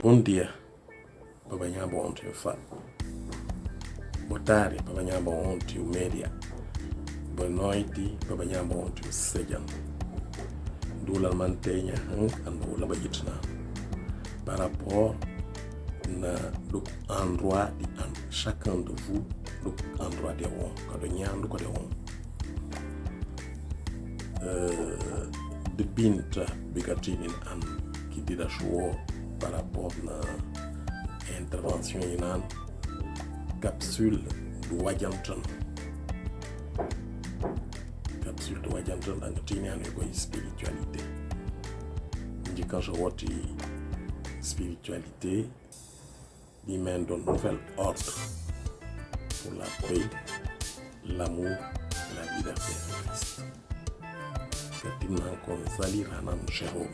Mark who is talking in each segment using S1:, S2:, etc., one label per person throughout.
S1: Bom dia, Baba Nyambo ontem fa. Boa tarde, Baba Nyambo ontem o média. Boa noite, Baba Nyambo ontem o sejan. Dula mantenha ando la bayitna. Par rapport na do endroit de chacun de vous, do endroit de on, kado nyando ko de on. De binta bigatinin an ki dida show par rapport na intervention inan capsule du wajantan angatini ane ko spiritualité ndi quand je vois spiritualité il mène d'un nouvel ordre pour la paix, l'amour et la liberté en Christ. Katimnan salir Hanan Jérôme.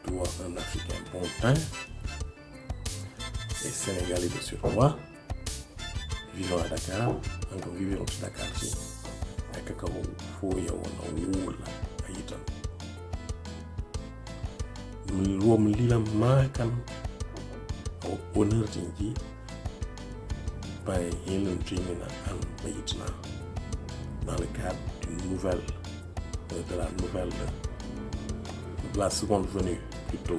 S1: Toi, un Africain pontin et Sénégalais de surcroît, vivant à Dakar, encore vivant à Dakar, et que vous voyez on a Aïtan. Nous lila makan au honneur d'inji par Helen Trinina and Bayitna dans le cadre de la seconde venue plutôt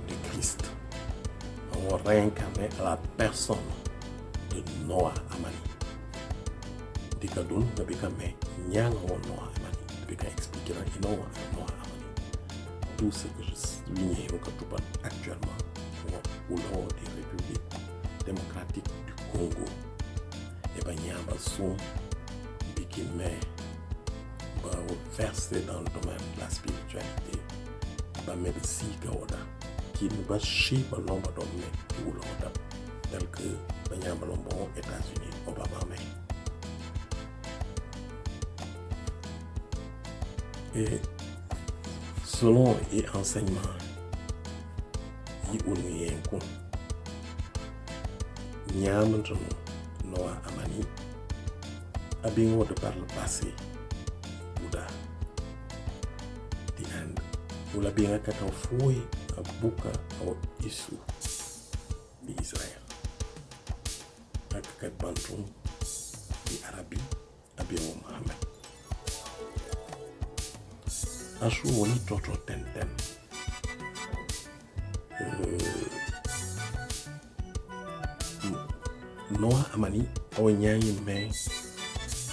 S1: de Christ. On va réincarner à la personne de Noah Amani. Dikadoun ne bika me nyang Noah Amani. Ne bika expliquer dans Noah Amani. Tout ce que je souligne au Katoupan actuellement au nom des républiques démocratiques du Congo. Et bien, il y a un son qui met versé dans le domaine de la spiritualité. Mais le Sigaoda qui ne va chez l'ombre d'homme ou l'ordre tel que Benjamin Lombon, États-Unis, Obama. Et selon les enseignements, il y a un Noah Amani, a bien de par le passé, Bouddha, the end, ou la bien qu'à fouille à Bouka ou Issou d'Israël, à Kakat Bantoum, d'Arabie, à bien Mohamed. Asu woni toto tenten Noah Amani o nyanyi me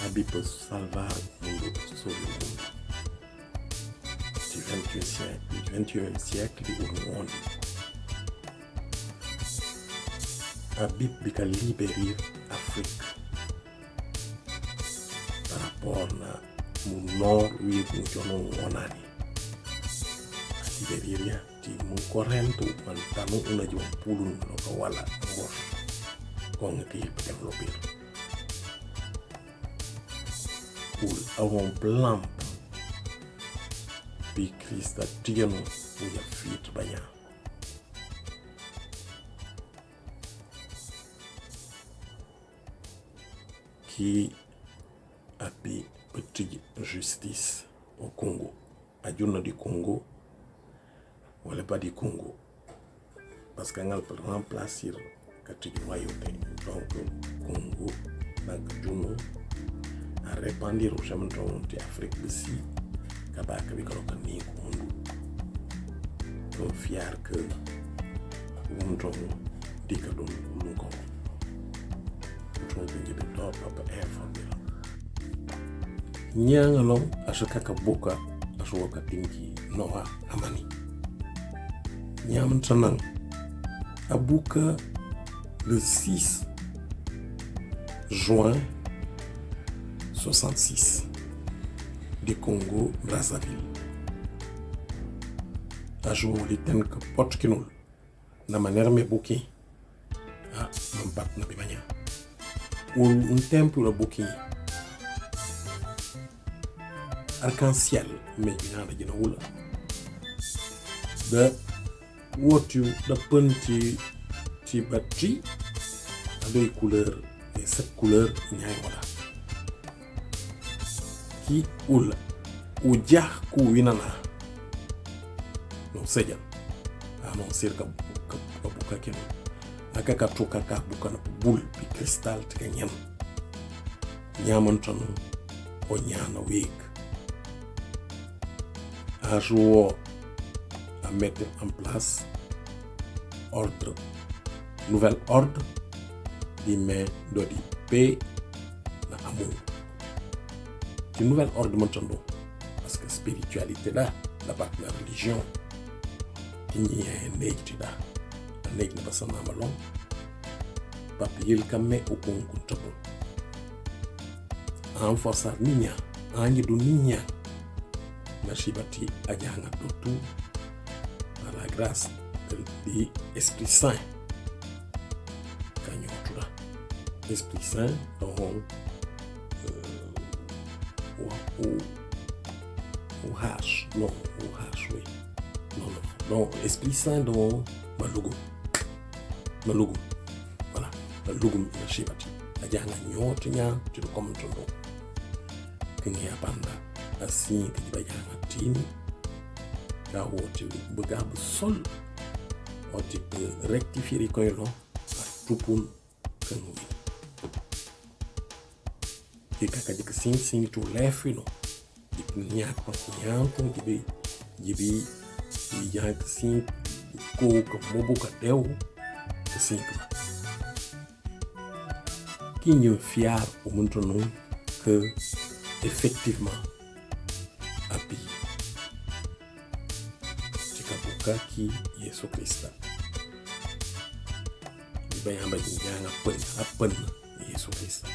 S1: abi pour salvar mundo sauver le monde du 21e siècle du monde abi bika libérer Afrique par rapport na mu nord wi mu jono wonani libéria ti mu corrento man tanu una jo pulun no ko wala mo ko ngati développer pour avoir un plan bi Christ a tigano pour ya fit banya qui a pu petite justice au Congo, à Djuna du Congo, ou à pas du Congo, parce qu'on a remplacé la royauté. Donc, Congo, donc Djuna, a répandu au chemin de l'Afrique aussi, Kabaka, Bikalokani, Congo. Donc, fier que nous avons dit que nous avons Nyangalong ashakaka boka ashoka tinki Noah Amani. Nyam Tanang Abuka le 6 juin 66 du Congo Brazzaville. Ajo li tenk potkinul na manière me boki mampat na bimanya. Un tempo la boki arc-en-ciel mais ina da gina wula da wotu da penti ci batri avec couleur et cette couleur nyai wala ki ula uja ku winana no seja annoncer ka buka ken aka ka toka ka buka na bul bi cristal te nyen nyaman tan o nyana week a joué à mettre en place nouvel ordre di mais do di paix na amour di nouvel ordre montando parce que spiritualité là la part de la religion qui n'y a un da nek na basana malon papiyel kamme o konku tabo en force ninya angi du ninya mashibati ajanga do tout par la grâce de l'Esprit Saint kanyotura l'Esprit Saint donc o hash non oui non Esprit Saint donc malugu voilà malugu mashibati ajanga nyoto nya tudo comme tondo kingi apanda assim que bajanga tini ka wote bugabu sol o tipo rectifier ko yelo tupun kanu que kaka dik sin to lefino dik nya ko nyanto gibi yang sin ko mobuka deu assim qui nous fiar au monde que effectivement abi tikabuka ki Yesu Krista bayamba nyanga pen Yesu Krista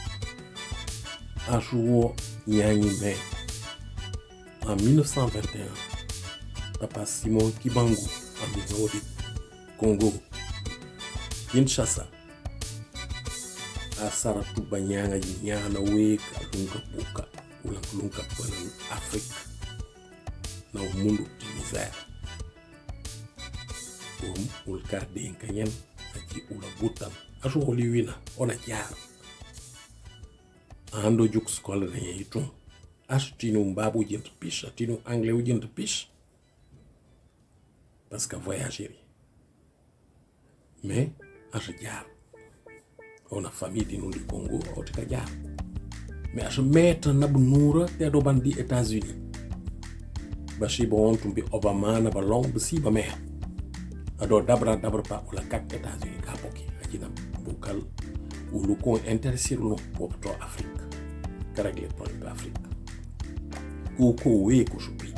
S1: ajuo nyanyi me en 1921 Papa Simon Kibangu en du Congo Kinshasa asara tubanyanga nyana weka lunga buka ulankulunga pana Afrika na umundu timizaya ulkade nkanyen aki ulabutan aso oliwina ona kiara ando juk skola na yitum aso tinu mbabu jent pisha tinu anglais u jent pish parce que voyager mais aso jaar on a famille di du Congo o tika jaar mais aso mettre na bunura te do bandi États-Unis bashi bon tumbi Obama na balong bisi ba me ado dabra pa o la kak États-Unis ka boki ajina bukal ulu ko interesser no popto Afrique karagle problème Afrique ko we ko shubi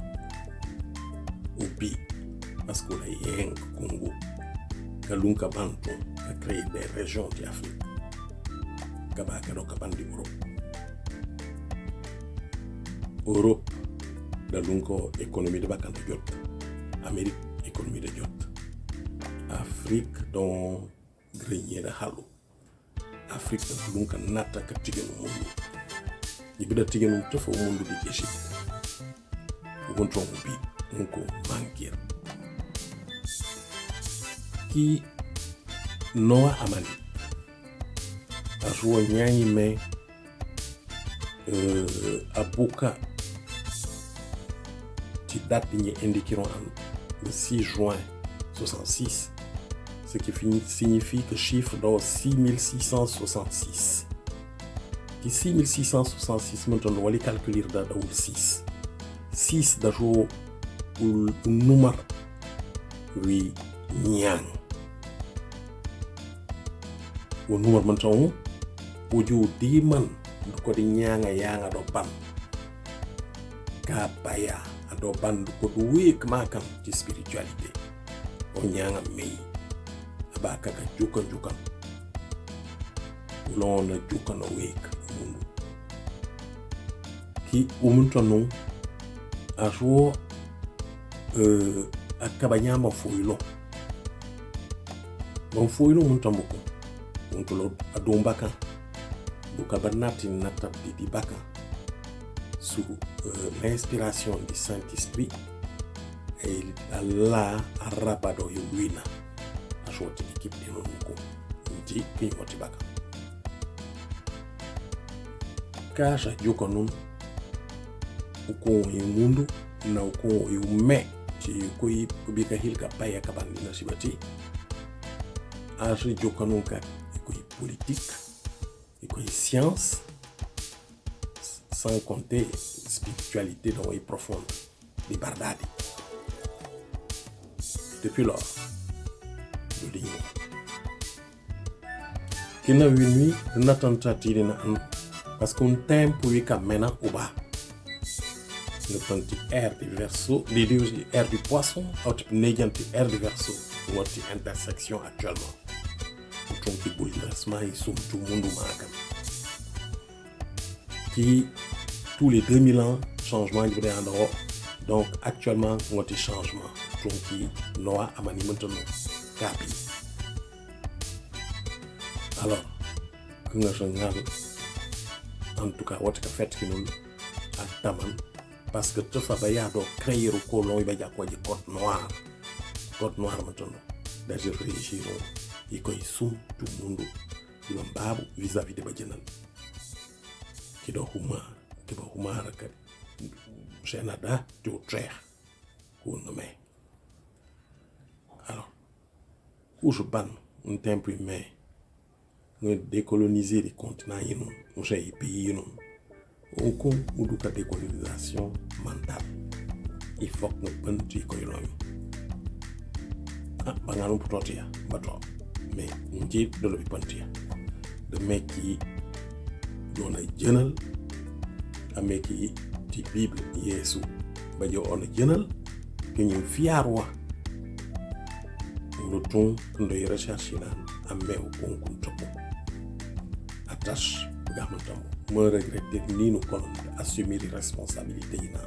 S1: ubi parce que la yeng Congo kalunka bantu ka créer des régions d'Afrique kabaka no kabandi Europe da lunko économie de bakanta jot Amérique économie de jot Afrique don grenier de halu Afrique da lunka nata ka tigenu mundu ibida tigenu tofo mundu di Egypte wonto bi nko bankier ki Noah Amani ajuo nyanyi me abuka qui date indiqueront le 6 juin 66, ce qui signifie que chiffre dans 6666. Qui 6666 maintenant on va les calculer dans le 6. 6 d'ajout un numéro oui nyang. Un numéro maintenant ojo diman ko di nyanga yanga do pan kapaya ado ban ko do week makam ci spiritualité o nyanga mei abaka ka jukan lona jukan o week mundu ki umuntano ajo akabanyama foilo bon foilo muntambuko untulo adombaka Bukabanati natab di baka sous l'inspiration du Saint-Esprit et Allah arabado yuwina ashoti équipe de nuko ndi kinyoti baka kasha joko nun uko yumundu na uko yume ti koi kubika hilka paya kabandina sibati aje jokanunka koi politique koi science sans compter spiritualité dans les profonde des bardadi depuis lors de l'ignorance kina winwi na tentati na parce qu'un tempo wi kamena uba le petit air du verseau les deux air du poisson autre néganti air du verseau notre intersection actuellement pour qui bouleversement ils sont tout le monde marqué qui tous les 2000 ans changement du en Europe donc actuellement notre changement donc qui noa amani maintenant capi alors que nga jangal en tout cas wat ka fait ki non ak taman parce que te fa ba ya do créer ko lo ba ja ko ji code noir maintenant d'ailleurs régir et ko sum tout le monde di babu vis-à-vis de bajenan ki do humar ka Canada to traire ko no me alors où je ban un tempo mais nous décoloniser les continents et nous les pays nous on compte ou de décolonisation mentale il faut que nous pensions que nous bangalon pour toi mais nous dit de le pentir de mec qui donne un journal un mec qui dit Bible Yesu ba yo on journal que nous fiarwa le ton de recherche là amé au concours attache gamantam me regretter ni nous qu'on assumer les responsabilités là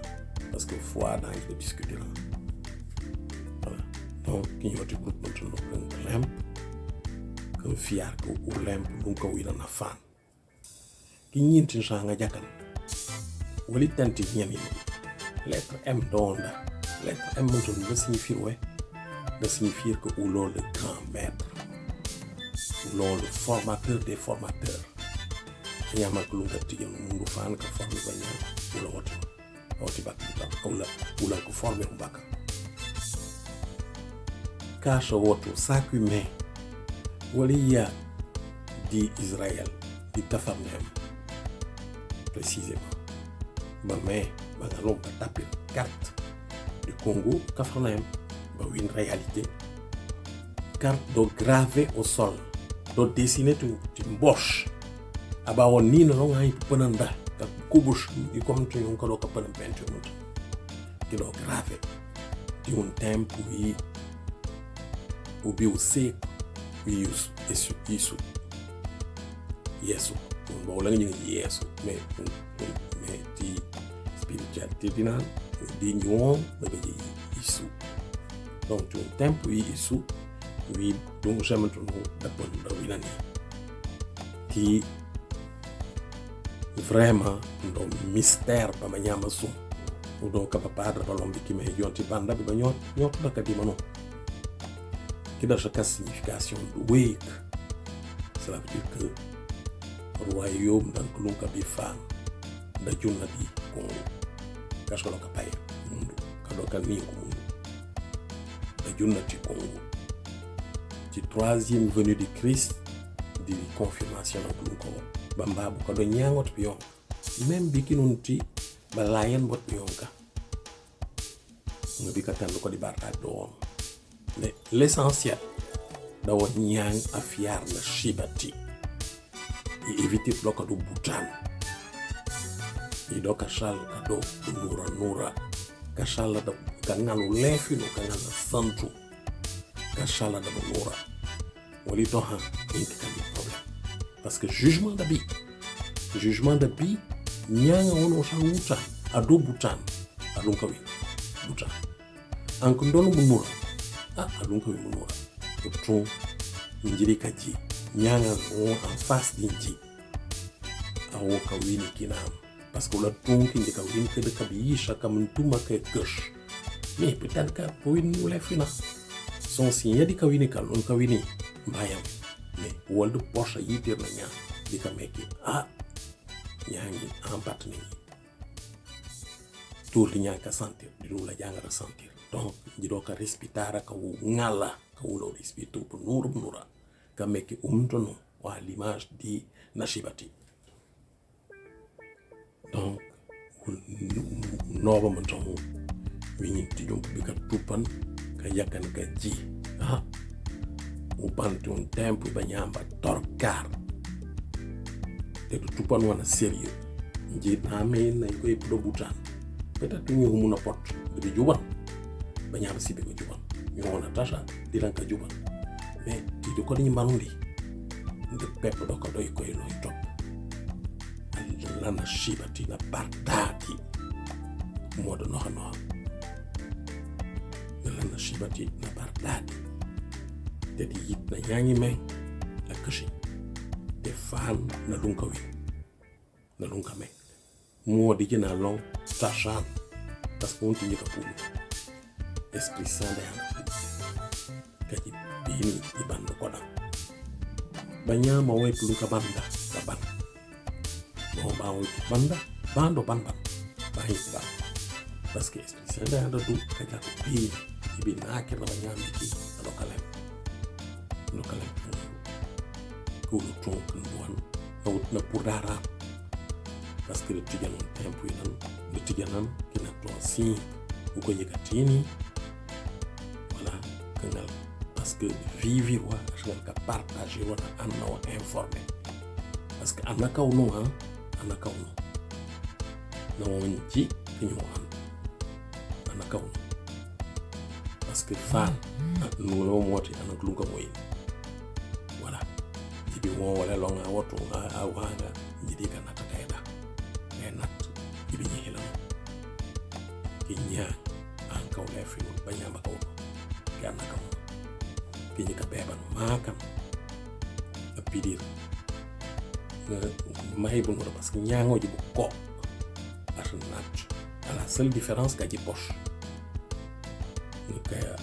S1: parce que foi dans les discuter là voilà donc qui y a du groupe maintenant un lamp que fiar que au lamp donc oui dans la fan qui n'y est changa jakan wali tanti nyami lettre M donda lettre M maintenant de signifier ouais de signifier que ou l'on le grand maître ou l'on le formateur des formateurs et y'a ma kulunga tiye mundu fan ka forme banya ou la woti bakita ou la ko forme mbaka kasha woto sakume waliya di Israël di Tafarnem précisément ba ngalon ka taper carte du Congo Tafarnem une réalité carte do gravé au sol do dessiné tu mboche aba won ni no ngai pananda ka kubush i comme tu on ko pan peinture mut ki do gravé di un tempo i ubi o se isso yesu on bo la ngi yesu mais di spiritualité dinan di ñoo ba di isso donc un tempo isso oui donc jamais tout d'abord dans qui vraiment dans mystère ba manyama sum ou donc papa da balombi qui me yonti banda ba nyot da kadima non qui da chaque signification de week cela veut dire que royaume dans kulunka bifan da junna di Congo kasko ka paye mundo kadoka ni mundo da junna ci Congo ci troisième venue de Christ di confirmation de Congo bamba bu ko do ñangot pion même bi kinunti ba layen bot pion ka ngabi ka tan ko di barka do mais l'essentiel da won ñang afiar la shibati et éviter bloc do boutan et do ka shal ka do nura ka shal da ka ngalu lefi no ka ngala santu ka shal da nura wali do ha inki ka problème parce que jugement d'abi nyanga wono shawuta ado butan alunka wi butan anko ndono bunura alunka wi bunura to njiri kaji nyanga o en face dinji awo ka wi ni kinam parce que la tonki ndika wi ke de kabi chaka mtuma ke kush mais peut-être que pour une ou la fina son signe di ka wi ni ka on ka wi ni mbayam mais world Porsche yitir na nya di ka meki nyangi en partenaire tour di nyanga sentir di la jangara sentir donc jido ka respitara ka ngala ka wulo rispitu pour nura ka meki umtono wa l'image di Nashibati. Donc noba mantamu wini tijum bika tupan ka yakan ka ji upanti un tempo banyamba torcar te tupan wana sérieux nji na me na ko e pro butan peut-être ñu humuna pot de juban banyamba sibe ko juban ñu wona tasha dilan ka juban mais di ko ni manundi de pep do ko doy koy loy top la Nashibati na partati modo no la Nashibati na partati te di yit na nyangi me la kashi te fan na lunka wi na lunka me mo di jina long tashan parce que on tinye ka pulu esprit saint ka ji bini ibando koda banyama way pulu ka banda ka banda no ba way banda bando banda ba hita parce que esprit saint anda du ka ja ko bi ibi na ke na banyama ki lokale ko lu tonk ndwan na purara parce que le tiganon tempo nan le tiganan ki na to si ou ko yekatini voilà kangal parce que vivre wa achal ka partager wa anna wa informer parce que anaka uno anaka uno no nji kinyo anaka uno parce que fan no moti anak lunga moy voilà jibi mo wala longa woto awanga jidi kana takaida enat jibi ni hela kinya anka wala fi banyamba ko kana kam kinya ka beban makam apidir may bu no parce que nyango jibu ko arnat la seule différence ka ji poche kaya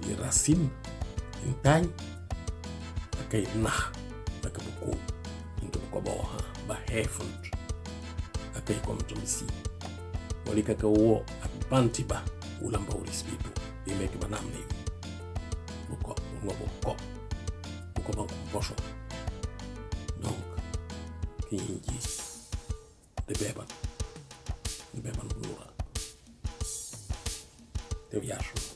S1: les racines une taille akay nah ak bu ko ba ba hefund akay comme tumsi wali kaka wo ak bantiba ulamba ulispitu imeki banam ni bu ko ba pocho donc kinji de beban nura te viajo